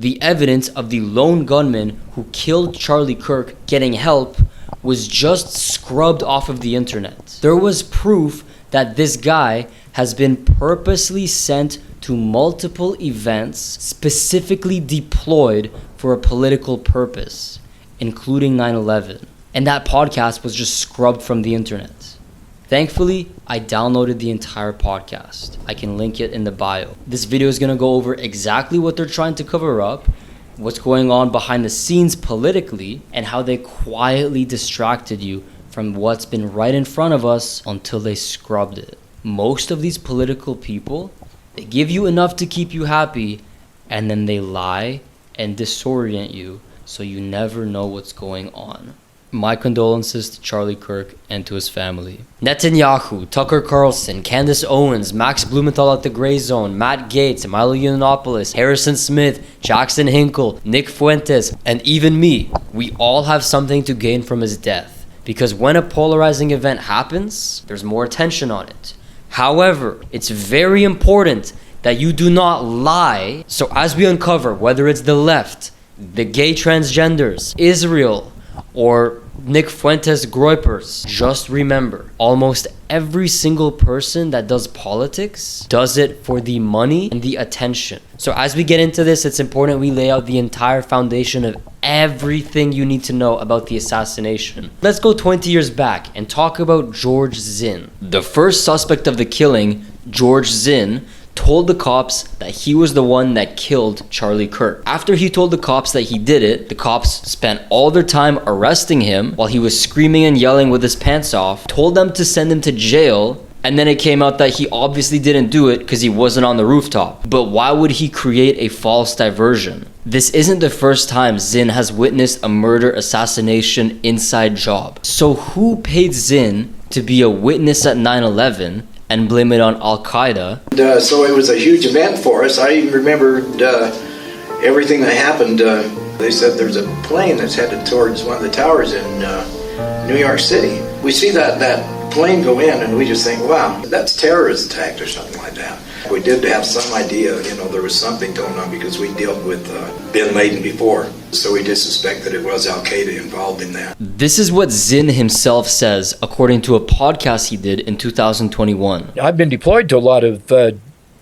The evidence of the lone gunman who killed Charlie Kirk getting help was just scrubbed off of the internet. There was proof that this guy has been purposely sent to multiple events specifically deployed for a political purpose, including 9/11. And that podcast was just scrubbed from the internet. Thankfully, I downloaded the entire podcast. I can link it in the bio. This video is going to go over exactly what they're trying to cover up, what's going on behind the scenes politically, and how they quietly distracted you from what's been right in front of us until they scrubbed it. Most of these political people, they give you enough to keep you happy, and then they lie and disorient you so you never know what's going on. My condolences to Charlie Kirk and to his family. Netanyahu, Tucker Carlson, Candace Owens, Max Blumenthal at the Gray Zone, Matt Gaetz, Milo Yiannopoulos, Harrison Smith, Jackson Hinkle, Nick Fuentes, and even me. We all have something to gain from his death, because when a polarizing event happens, there's more attention on it. However, it's very important that you do not lie. So as we uncover whether it's the left, the gay transgenders, Israel, or Nick Fuentes Groypers, just remember, almost every single person that does politics does it for the money and the attention. So as we get into this, it's important we lay out the entire foundation of everything you need to know about the assassination. Let's go 20 years back and talk about George Zinn. The first suspect of the killing, George Zinn, told the cops that he was the one that killed Charlie Kirk. After he told the cops that he did it, the cops spent all their time arresting him while he was screaming and yelling with his pants off, told them to send him to jail, and then it came out that he obviously didn't do it because he wasn't on the rooftop. But why would he create a false diversion? This isn't the first time Zinn has witnessed a murder assassination inside job. So who paid Zinn to be a witness at 9/11 and blame it on Al-Qaeda? So it was a huge event for us. I even remembered everything that happened. They said there's a plane that's headed towards one of the towers in New York City. We see that plane go in and we just think, wow, that's terrorist attack or something like that. We did have some idea, there was something going on because we dealt with bin Laden before. So we did suspect that it was Al-Qaeda involved in that. This is what Zinn himself says, according to a podcast he did in 2021. I've been deployed to a lot of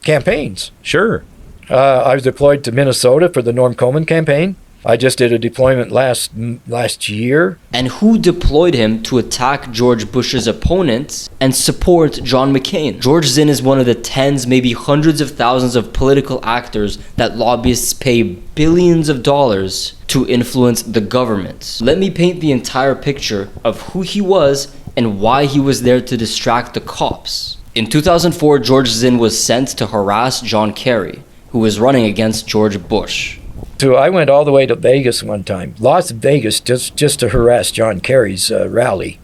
campaigns. Sure. I was deployed to Minnesota for the Norm Coleman campaign. I just did a deployment last year. And who deployed him to attack George Bush's opponents and support John McCain? George Zinn is one of the tens, maybe hundreds of thousands of political actors that lobbyists pay billions of dollars to influence the government. Let me paint the entire picture of who he was and why he was there to distract the cops. In 2004, George Zinn was sent to harass John Kerry, who was running against George Bush. So I went all the way to Vegas one time, Las Vegas, just to harass John Kerry's rally.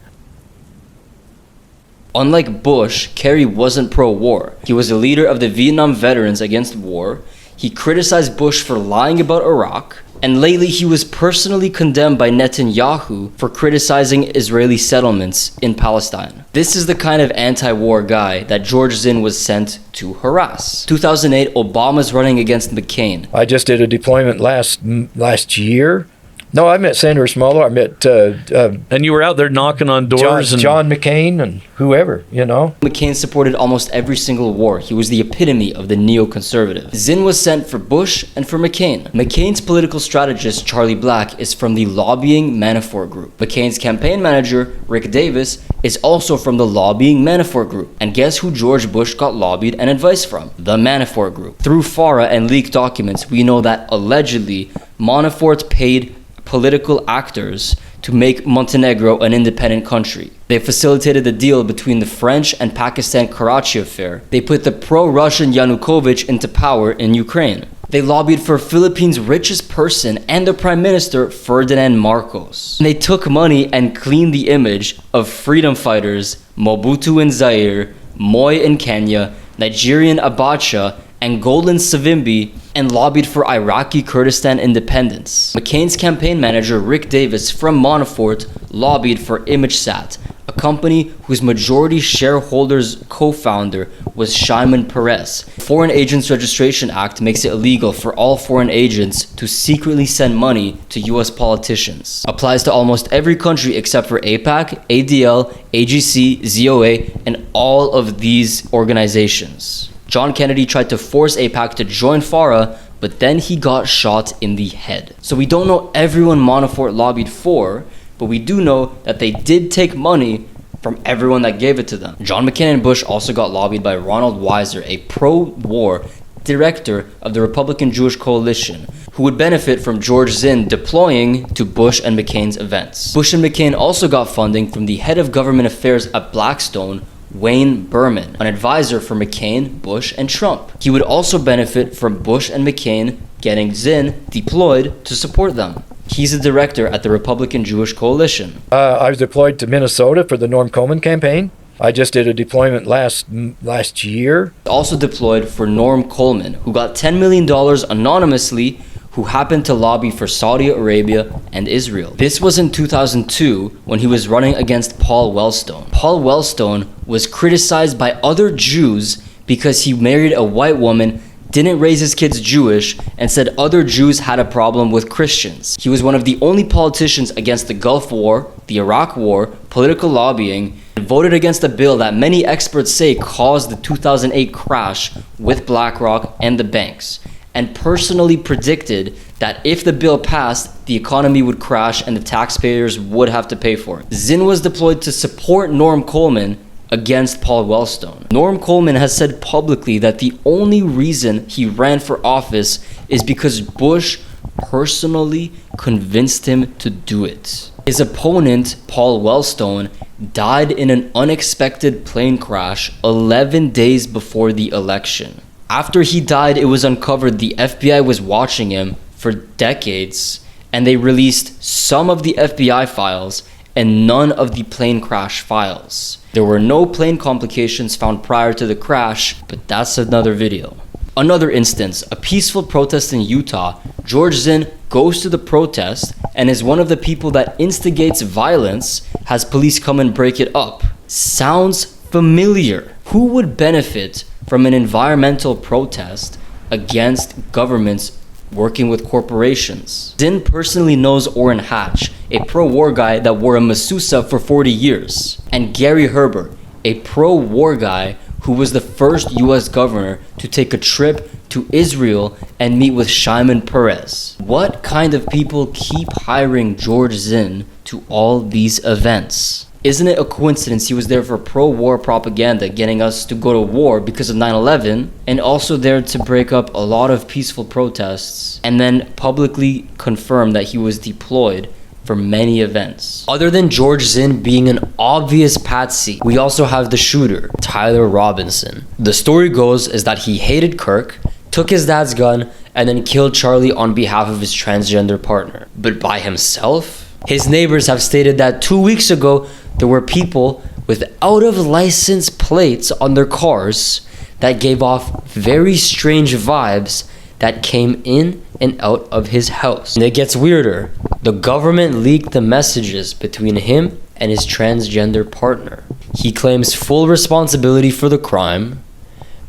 Unlike Bush, Kerry wasn't pro-war. He was a leader of the Vietnam Veterans Against War. He criticized Bush for lying about Iraq. And lately, he was personally condemned by Netanyahu for criticizing Israeli settlements in Palestine. This is the kind of anti-war guy that George Zinn was sent to harass. 2008, Obama's running against McCain. I just did a deployment last year. No, I met Senator Smollett. I met and you were out there knocking on doors. John McCain and whoever, McCain supported almost every single war. He was the epitome of the neoconservative. Zinn was sent for Bush and for McCain. McCain's political strategist, Charlie Black, is from the lobbying Manafort group. McCain's campaign manager, Rick Davis, is also from the lobbying Manafort group. And guess who George Bush got lobbied and advice from? The Manafort group. Through FARA and leaked documents, we know that allegedly Manafort paid political actors to make Montenegro an independent country. They facilitated the deal between the French and Pakistan Karachi affair. They put the pro-Russian Yanukovych into power in Ukraine. They lobbied for Philippines' richest person and the Prime Minister, Ferdinand Marcos. They took money and cleaned the image of freedom fighters Mobutu in Zaire, Moi in Kenya, Nigerian Abacha, and Golan Savimbi, and lobbied for Iraqi Kurdistan independence. McCain's campaign manager, Rick Davis from Manafort, lobbied for ImageSat, a company whose majority shareholder's co-founder was Shimon Peres. Foreign Agents Registration Act makes it illegal for all foreign agents to secretly send money to US politicians. Applies to almost every country except for AIPAC, ADL, AGC, ZOA, and all of these organizations. John Kennedy tried to force AIPAC to join FARA, but then he got shot in the head. So we don't know everyone Manafort lobbied for, but we do know that they did take money from everyone that gave it to them. John McCain and Bush also got lobbied by Ronald Weiser, a pro-war director of the Republican Jewish Coalition, who would benefit from George Zinn deploying to Bush and McCain's events. Bush and McCain also got funding from the head of government affairs at Blackstone, Wayne Berman, an advisor for McCain, Bush, and Trump. He would also benefit from Bush and McCain getting Zinn deployed to support them. He's a director at the Republican Jewish Coalition. I was deployed to Minnesota for the Norm Coleman campaign. I just did a deployment last year. Also deployed for Norm Coleman, who got $10 million anonymously, who happened to lobby for Saudi Arabia and Israel. This was in 2002 when he was running against Paul Wellstone. Paul Wellstone was criticized by other Jews because he married a white woman, didn't raise his kids Jewish, and said other Jews had a problem with Christians. He was one of the only politicians against the Gulf War, the Iraq War, political lobbying, and voted against a bill that many experts say caused the 2008 crash with BlackRock and the banks, and personally predicted that if the bill passed, the economy would crash and the taxpayers would have to pay for it. Zinn was deployed to support Norm Coleman against Paul Wellstone. Norm Coleman has said publicly that the only reason he ran for office is because Bush personally convinced him to do it. His opponent, Paul Wellstone, died in an unexpected plane crash 11 days before the election. After he died, it was uncovered the FBI was watching him for decades, and they released some of the FBI files and none of the plane crash files. There were no plane complications found prior to the crash, but that's another video. Another instance, a peaceful protest in Utah. George Zinn goes to the protest and is one of the people that instigates violence, has police come and break it up. Sounds familiar. Who would benefit from an environmental protest against governments working with corporations? Zinn personally knows Orrin Hatch, a pro-war guy that wore a masusa for 40 years, and Gary Herbert, a pro-war guy who was the first US governor to take a trip to Israel and meet with Shimon Peres. What kind of people keep hiring George Zinn to all these events? Isn't it a coincidence he was there for pro-war propaganda, getting us to go to war because of 9/11, and also there to break up a lot of peaceful protests, and then publicly confirm that he was deployed for many events? Other than George Zinn being an obvious patsy, we also have the shooter, Tyler Robinson. The story goes is that he hated Kirk, took his dad's gun, and then killed Charlie on behalf of his transgender partner. But by himself? His neighbors have stated that 2 weeks ago, there were people with out-of-license plates on their cars that gave off very strange vibes that came in and out of his house. And it gets weirder. The government leaked the messages between him and his transgender partner. He claims full responsibility for the crime,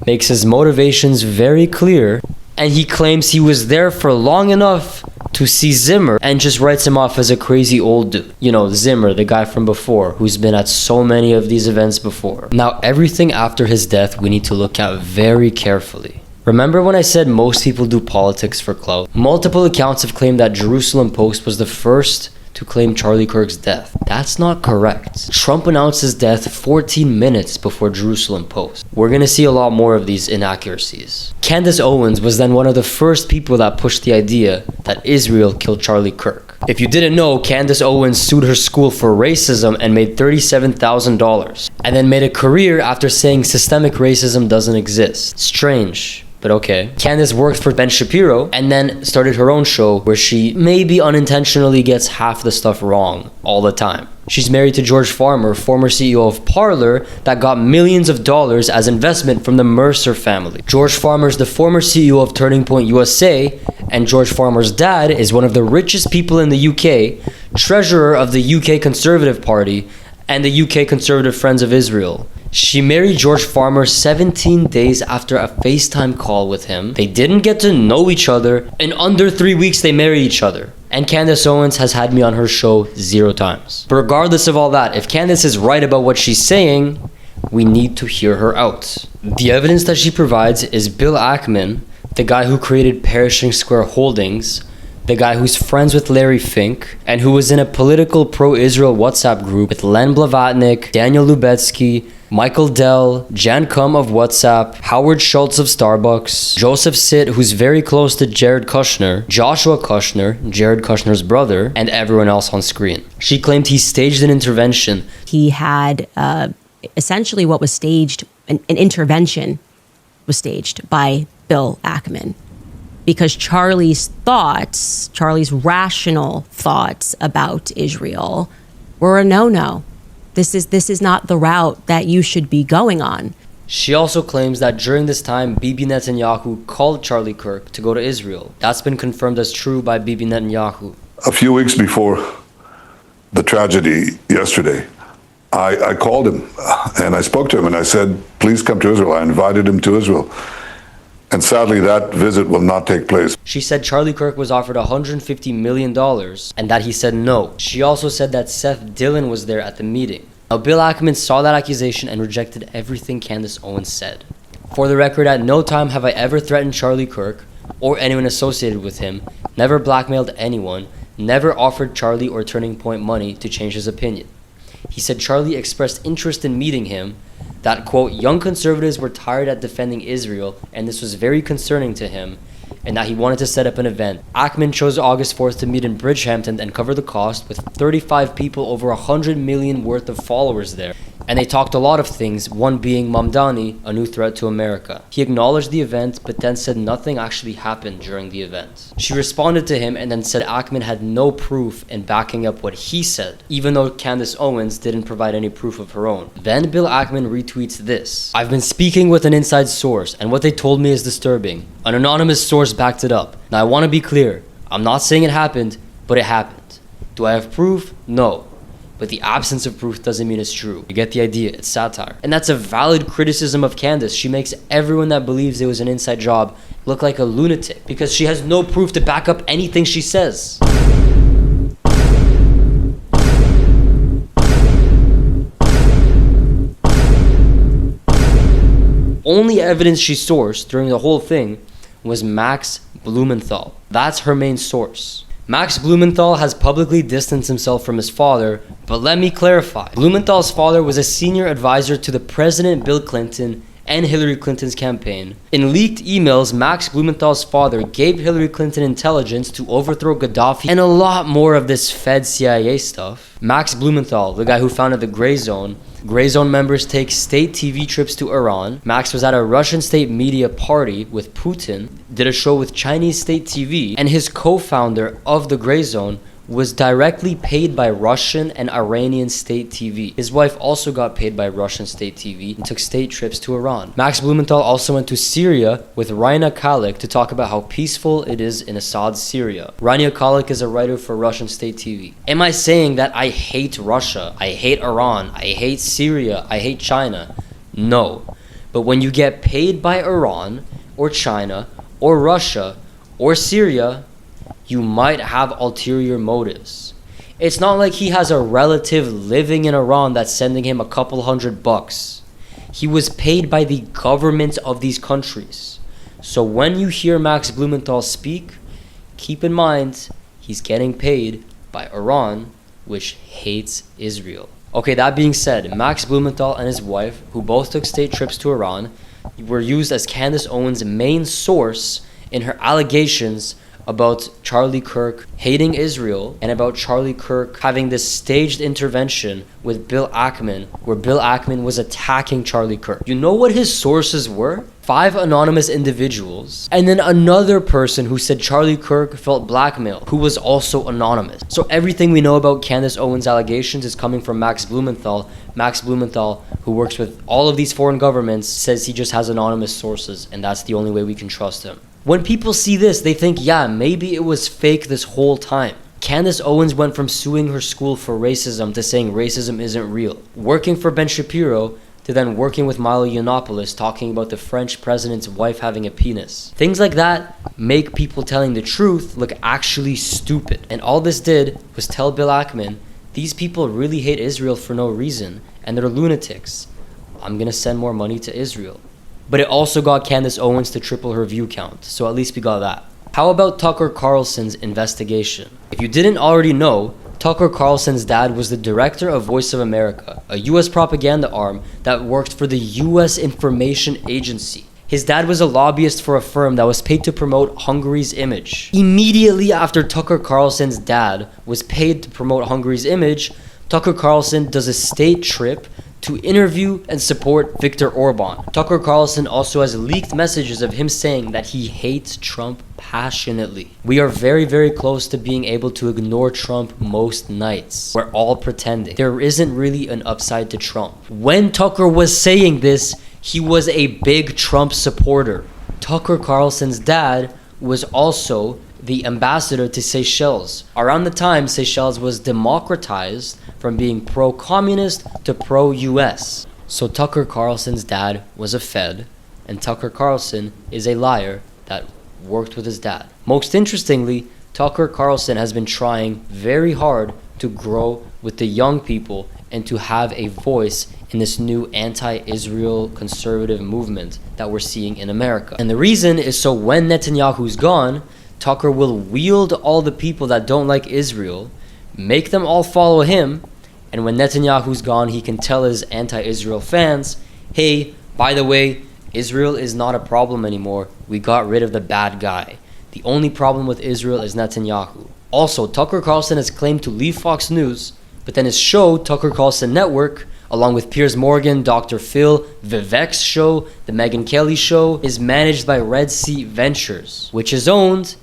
makes his motivations very clear, and he claims he was there for long enough to see Zimmer and just writes him off as a crazy old dude. You know, Zimmer, the guy from before, who's been at so many of these events before. Now, everything after his death we need to look at very carefully. Remember when I said most people do politics for clout? Multiple accounts have claimed that Jerusalem Post was the first to claim Charlie Kirk's death. That's not correct. Trump announced his death 14 minutes before Jerusalem Post. We're gonna see a lot more of these inaccuracies. Candace Owens was then one of the first people that pushed the idea that Israel killed Charlie Kirk. If you didn't know, Candace Owens sued her school for racism and made $37,000, and then made a career after saying systemic racism doesn't exist. Strange. But okay. Candace worked for Ben Shapiro and then started her own show where she maybe unintentionally gets half the stuff wrong all the time. She's married to George Farmer, former CEO of Parler, that got millions of dollars as investment from the Mercer family. George Farmer's the former CEO of Turning Point USA, and George Farmer's dad is one of the richest people in the UK, treasurer of the UK Conservative Party, and the UK Conservative Friends of Israel. She married George Farmer 17 days after a FaceTime call with him. They didn't get to know each other. In under 3 weeks, they married each other. And Candace Owens has had me on her show 0 times. But regardless of all that, if Candace is right about what she's saying, we need to hear her out. The evidence that she provides is Bill Ackman, the guy who created Perishing Square Holdings, the guy who's friends with Larry Fink, and who was in a political pro-Israel WhatsApp group with Len Blavatnik, Daniel Lubetsky, Michael Dell, Jan Kum of WhatsApp, Howard Schultz of Starbucks, Joseph Sitt, who's very close to Jared Kushner, Joshua Kushner, Jared Kushner's brother, and everyone else on screen. She claimed he staged an intervention. He had essentially what was staged, an intervention was staged by Bill Ackman. Because Charlie's rational thoughts about Israel were a no-no. This is not the route that you should be going on. She also claims that during this time, Bibi Netanyahu called Charlie Kirk to go to Israel. That's been confirmed as true by Bibi Netanyahu. A few weeks before the tragedy yesterday, I called him and I spoke to him and I said, please come to Israel. I invited him to Israel. And sadly, that visit will not take place. She said Charlie Kirk was offered $150 million and that he said no. She also said that Seth Dillon was there at the meeting. Now, Bill Ackman saw that accusation and rejected everything Candace Owens said. For the record, at no time have I ever threatened Charlie Kirk or anyone associated with him, never blackmailed anyone, never offered Charlie or Turning Point money to change his opinion. He said Charlie expressed interest in meeting him, that, quote, young conservatives were tired at defending Israel and this was very concerning to him, and that he wanted to set up an event. Ackman chose August 4th to meet in Bridgehampton and cover the cost with 35 people, over 100 million worth of followers there. And they talked a lot of things, one being Mamdani, a new threat to America. He acknowledged the event, but then said nothing actually happened during the event. She responded to him and then said Ackman had no proof in backing up what he said, even though Candace Owens didn't provide any proof of her own. Then Bill Ackman retweets this. I've been speaking with an inside source, and what they told me is disturbing. An anonymous source backed it up. Now I want to be clear. I'm not saying it happened, but it happened. Do I have proof? No. But the absence of proof doesn't mean it's true. You get the idea, it's satire. And that's a valid criticism of Candace. She makes everyone that believes it was an inside job look like a lunatic because she has no proof to back up anything she says. Only evidence she sourced during the whole thing was Max Blumenthal. That's her main source. Max Blumenthal has publicly distanced himself from his father, but let me clarify. Blumenthal's father was a senior advisor to the President Bill Clinton and Hillary Clinton's campaign. In leaked emails, Max Blumenthal's father gave Hillary Clinton intelligence to overthrow Gaddafi and a lot more of this Fed CIA stuff. Max Blumenthal, the guy who founded the Gray Zone members take state TV trips to Iran. Max was at a Russian state media party with Putin, did a show with Chinese state TV, and his co-founder of the Gray Zone was directly paid by Russian and Iranian state TV. His wife also got paid by Russian state TV and took state trips to Iran. Max Blumenthal also went to Syria with Raina Kalik to talk about how peaceful it is in Assad's Syria. Raina Kalik is a writer for Russian state TV. Am I saying that I hate Russia, I hate Iran, I hate Syria, I hate China? No. But when you get paid by Iran or China or Russia or Syria, you might have ulterior motives. It's not like he has a relative living in Iran that's sending him a couple $100. He was paid by the government of these countries. So when you hear Max Blumenthal speak, keep in mind he's getting paid by Iran, which hates Israel. Okay, that being said, Max Blumenthal and his wife, who both took state trips to Iran, were used as Candace Owens' main source in her allegations about Charlie Kirk hating Israel and about Charlie Kirk having this staged intervention with Bill Ackman, where Bill Ackman was attacking Charlie Kirk. You know what his sources were? 5 anonymous individuals, and then another person who said Charlie Kirk felt blackmailed, who was also anonymous. So everything we know about Candace Owens' allegations is coming from Max Blumenthal. Max Blumenthal, who works with all of these foreign governments, says he just has anonymous sources, and that's the only way we can trust him. When people see this, they think, yeah, maybe it was fake this whole time. Candace Owens went from suing her school for racism to saying racism isn't real, working for Ben Shapiro to then working with Milo Yiannopoulos talking about the French president's wife having a penis. Things like that make people telling the truth look actually stupid. And all this did was tell Bill Ackman, these people really hate Israel for no reason, and they're lunatics. I'm gonna send more money to Israel. But it also got Candace Owens to triple her view count, so at least we got that. How about Tucker Carlson's investigation? If you didn't already know, Tucker Carlson's dad was the director of Voice of America, a US propaganda arm that worked for the US Information Agency. His dad was a lobbyist for a firm that was paid to promote Hungary's image. Immediately after Tucker Carlson's dad was paid to promote Hungary's image, Tucker Carlson does a state trip to interview and support Viktor Orban. Tucker Carlson also has leaked messages of him saying that he hates Trump passionately. We are very, very close to being able to ignore Trump most nights. We're all pretending. There isn't really an upside to Trump. When Tucker was saying this, he was a big Trump supporter. Tucker Carlson's dad was also the ambassador to Seychelles. Around the time Seychelles was democratized from being pro-communist to pro-US. So Tucker Carlson's dad was a Fed, and Tucker Carlson is a liar that worked with his dad. Most interestingly, Tucker Carlson has been trying very hard to grow with the young people and to have a voice in this new anti-Israel conservative movement that we're seeing in America. And the reason is so when Netanyahu's gone, Tucker will wield all the people that don't like Israel, make them all follow him, and when Netanyahu's gone, he can tell his anti-Israel fans, hey, by the way, Israel is not a problem anymore. We got rid of the bad guy. The only problem with Israel is Netanyahu. Also, Tucker Carlson has claimed to leave Fox News, but then his show, Tucker Carlson Network, along with Piers Morgan, Dr. Phil, Vivek's show, The Megyn Kelly Show, is managed by Red Sea Ventures, which is owned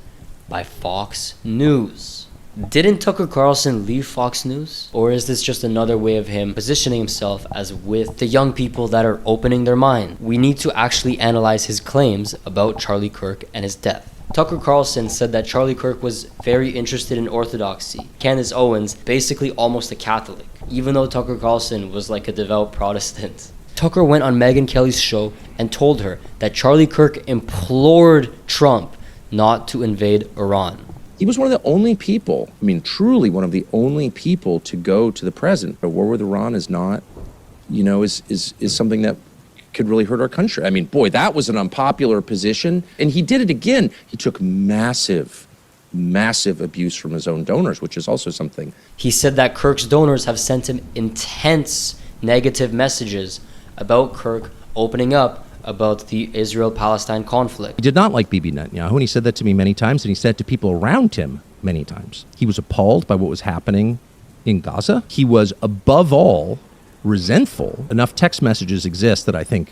by Fox News. Didn't Tucker Carlson leave Fox News? Or is this just another way of him positioning himself as with the young people that are opening their mind? We need to actually analyze his claims about Charlie Kirk and his death. Tucker Carlson said that Charlie Kirk was very interested in orthodoxy. Candace Owens, basically almost a Catholic, even though Tucker Carlson was like a devout Protestant. Tucker went on Megyn Kelly's show and told her that Charlie Kirk implored Trump not to invade Iran. He was one of the only people, I mean, truly one of the only people to go to the president. A war with Iran is not, is something that could really hurt our country. I mean, boy, that was an unpopular position. And he did it again. He took massive abuse from his own donors, which is also something. He said that Kirk's donors have sent him intense negative messages about Kirk opening up about the Israel-Palestine conflict. He did not like Bibi Netanyahu, and he said that to me many times, and he said it to people around him many times. He was appalled by what was happening in Gaza. He was, above all, resentful. Enough text messages exist that I think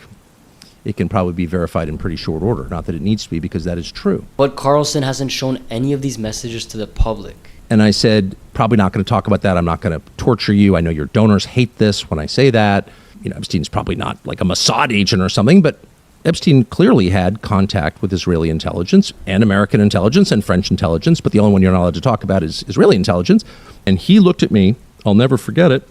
it can probably be verified in pretty short order. Not that it needs to be, because that is true. But Carlson hasn't shown any of these messages to the public. And I said, probably not going to talk about that. I'm not going to torture you. I know your donors hate this when I say that. Epstein's probably not like a Mossad agent or something, but Epstein clearly had contact with Israeli intelligence and American intelligence and French intelligence, but the only one you're not allowed to talk about is Israeli intelligence. And he looked at me, I'll never forget it,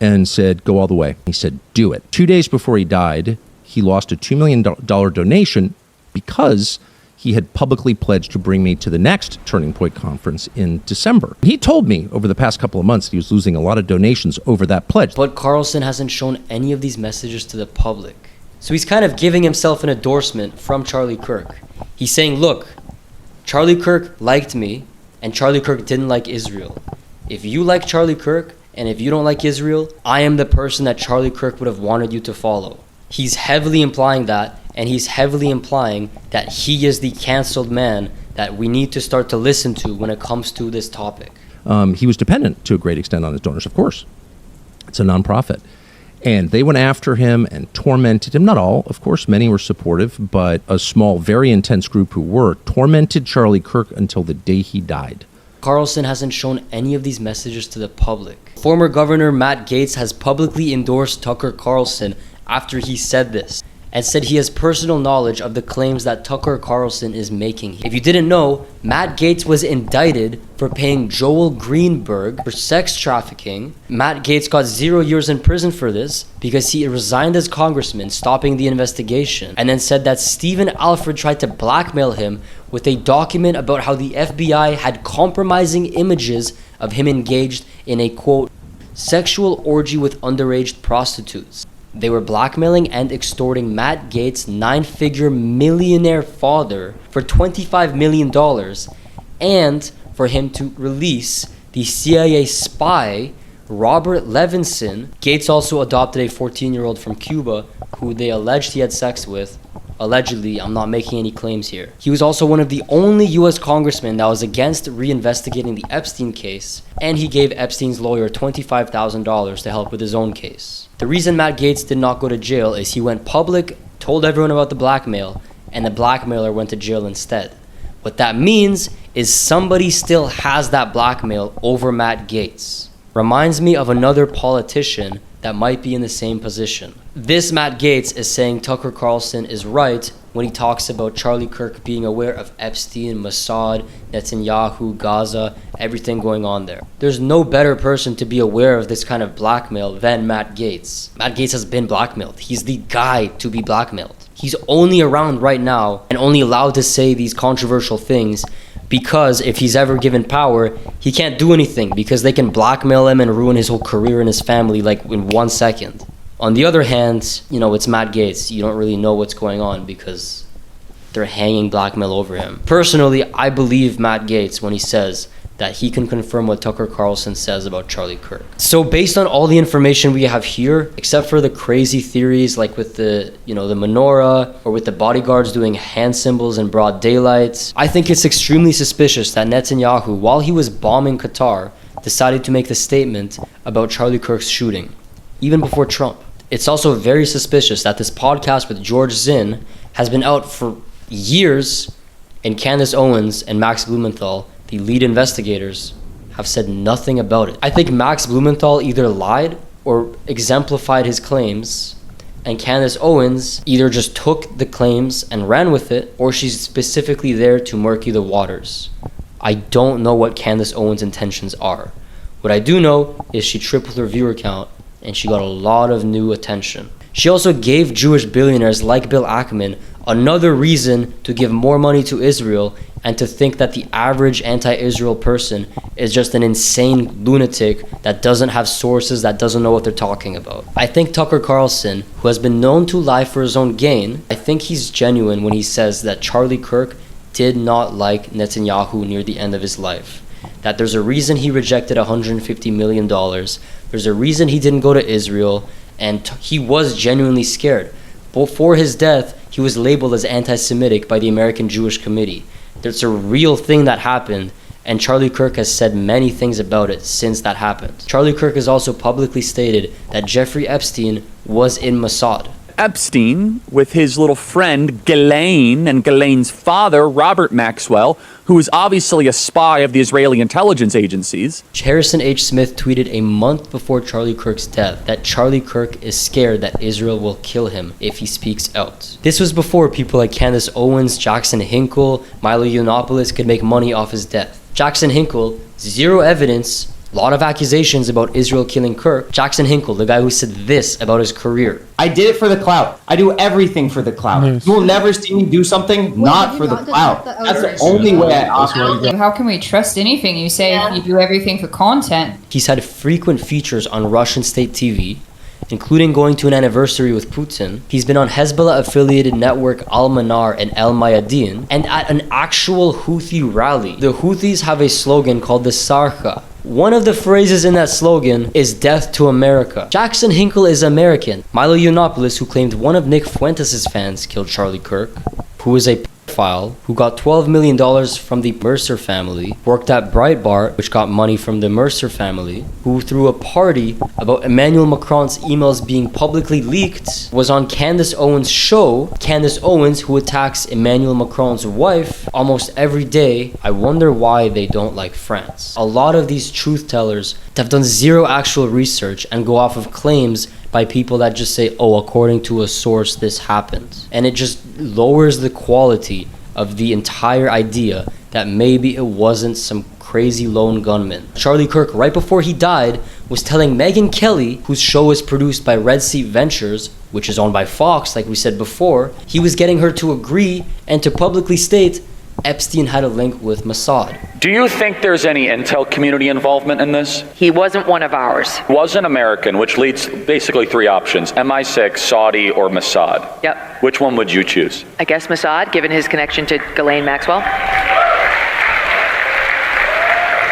and said, go all the way. He said, do it. 2 days before he died, he lost a $2 million donation because he had publicly pledged to bring me to the next Turning Point conference in December. He told me over the past couple of months that he was losing a lot of donations over that pledge. But Carlson hasn't shown any of these messages to the public. So he's kind of giving himself an endorsement from Charlie Kirk. He's saying, look, Charlie Kirk liked me, and Charlie Kirk didn't like Israel. If you like Charlie Kirk, and if you don't like Israel, I am the person that Charlie Kirk would have wanted you to follow. He's heavily implying that, and he's heavily implying that he is the canceled man that we need to start to listen to when it comes to this topic. He was dependent to a great extent on his donors, of course. It's a nonprofit. And they went after him and tormented him. Not all, of course, many were supportive, but a small, very intense group who were tormented Charlie Kirk until the day he died. Carlson hasn't shown any of these messages to the public. Former Governor Matt Gaetz has publicly endorsed Tucker Carlson after he said this. and said he has personal knowledge of the claims that Tucker Carlson is making. If you didn't know, Matt Gaetz was indicted for paying Joel Greenberg for sex trafficking. Matt Gaetz got 0 years in prison for this because he resigned as congressman, stopping the investigation, and then said that Stephen Alford tried to blackmail him with a document about how the FBI had compromising images of him engaged in a, quote, sexual orgy with underage prostitutes. They were blackmailing and extorting Matt Gaetz' 9-figure millionaire father for $25 million and for him to release the CIA spy Robert Levinson. Gaetz also adopted a 14-year-old from Cuba who they alleged he had sex with. Allegedly, I'm not making any claims here. He was also one of the only US congressmen that was against reinvestigating the Epstein case, and he gave Epstein's lawyer $25,000 to help with his own case. The reason Matt Gaetz did not go to jail is he went public, told everyone about the blackmail, and the blackmailer went to jail instead. What that means is somebody still has that blackmail over Matt Gaetz. Reminds me of another politician that might be in the same position. This Matt Gaetz is saying Tucker Carlson is right when he talks about Charlie Kirk being aware of Epstein, Mossad, Netanyahu, Gaza, everything going on there. There's no better person to be aware of this kind of blackmail than Matt Gaetz. Matt Gaetz has been blackmailed. He's the guy to be blackmailed. He's only around right now and only allowed to say these controversial things because if he's ever given power, he can't do anything because they can blackmail him and ruin his whole career and his family like in 1 second. On the other hand, it's Matt Gaetz. You don't really know what's going on because they're hanging blackmail over him. Personally, I believe Matt Gaetz when he says that he can confirm what Tucker Carlson says about Charlie Kirk. So based on all the information we have here, except for the crazy theories like with the menorah or with the bodyguards doing hand symbols in broad daylight, I think it's extremely suspicious that Netanyahu, while he was bombing Qatar, decided to make the statement about Charlie Kirk's shooting, even before Trump. It's also very suspicious that this podcast with George Zinn has been out for years, and Candace Owens and Max Blumenthal, the lead investigators, have said nothing about it. I think Max Blumenthal either lied or exemplified his claims, and Candace Owens either just took the claims and ran with it, or she's specifically there to murky the waters. I don't know what Candace Owens' intentions are. What I do know is she tripled her viewer count, and she got a lot of new attention. She also gave Jewish billionaires like Bill Ackman another reason to give more money to Israel and to think that the average anti-Israel person is just an insane lunatic that doesn't have sources, that doesn't know what they're talking about. I think Tucker Carlson, who has been known to lie for his own gain, I think he's genuine when he says that Charlie Kirk did not like Netanyahu near the end of his life. That there's a reason he rejected $150 million. There's a reason he didn't go to Israel, and he was genuinely scared. Before his death, he was labeled as anti-Semitic by the American Jewish Committee. There's a real thing that happened, and Charlie Kirk has said many things about it since that happened. Charlie Kirk has also publicly stated that Jeffrey Epstein was in Mossad. Epstein, with his little friend Ghislaine and Ghislaine's father, Robert Maxwell, who is obviously a spy of the Israeli intelligence agencies. Harrison H. Smith tweeted a month before Charlie Kirk's death that Charlie Kirk is scared that Israel will kill him if he speaks out. This was before people like Candace Owens, Jackson Hinkle, Milo Yiannopoulos could make money off his death. Jackson Hinkle, zero evidence, a lot of accusations about Israel killing Kirk. Jackson Hinkle, the guy who said this about his career. I did it for the clout. I do everything for the clout. Nice. You will never see me do something not for the clout. That's the only way I operate. How can we trust anything you say if you do everything for content? He's had frequent features on Russian state TV, including going to an anniversary with Putin. He's been on Hezbollah-affiliated network Al-Manar and El Mayadeen, and at an actual Houthi rally. The Houthis have a slogan called the Sarkha. One of the phrases in that slogan is death to America. Jackson Hinkle is American. Milo Yiannopoulos, who claimed one of Nick Fuentes' fans killed Charlie Kirk, who is a pedophile, who got $12 million from the Mercer family, worked at Breitbart, which got money from the Mercer family, who threw a party about Emmanuel Macron's emails being publicly leaked, was on Candace Owens' show. Candace Owens, who attacks Emmanuel Macron's wife almost every day. I wonder why they don't like France. A lot of these truth tellers have done zero actual research and go off of claims by by people that just say, oh, according to a source, this happened. And it just lowers the quality of the entire idea that maybe it wasn't some crazy lone gunman. Charlie Kirk, right before he died, was telling Megyn Kelly, whose show is produced by Red Seat Ventures, which is owned by Fox, like we said before, he was getting her to agree and to publicly state Epstein had a link with Mossad. Do you think there's any intel community involvement in this? He wasn't one of ours. Wasn't American, which leads basically three options: MI6, Saudi, or Mossad. Yep. Which one would you choose? I guess Mossad, given his connection to Ghislaine Maxwell.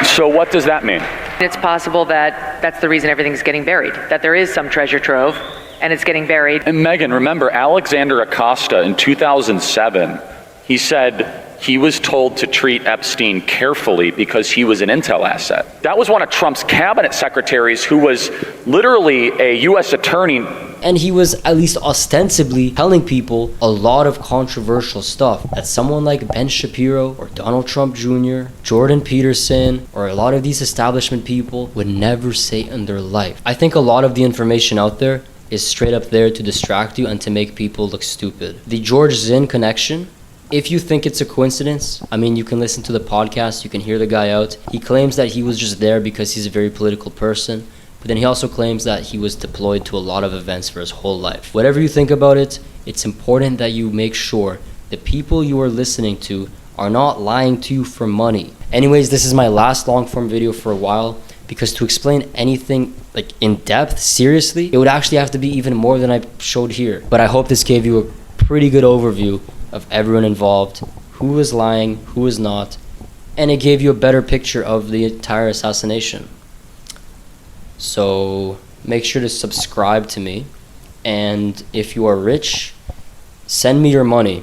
So what does that mean? It's possible that that's the reason everything's getting buried, that there is some treasure trove and it's getting buried. And Megan, remember Alexander Acosta in 2007, he said he was told to treat Epstein carefully because he was an intel asset. That was one of Trump's cabinet secretaries who was literally a U.S. attorney. And he was at least ostensibly telling people a lot of controversial stuff that someone like Ben Shapiro or Donald Trump Jr., Jordan Peterson, or a lot of these establishment people would never say in their life. I think a lot of the information out there is straight up there to distract you and to make people look stupid. The George Zinn connection, if you think it's a coincidence, I mean, you can listen to the podcast, you can hear the guy out. He claims that he was just there because he's a very political person, but then he also claims that he was deployed to a lot of events for his whole life. Whatever you think about it, it's important that you make sure the people you are listening to are not lying to you for money. Anyways, this is my last long form video for a while, because to explain anything like in depth, seriously, it would actually have to be even more than I showed here. But I hope this gave you a pretty good overview of everyone involved, who was lying, who was not, and it gave you a better picture of the entire assassination. So make sure to subscribe to me, and if you are rich, send me your money.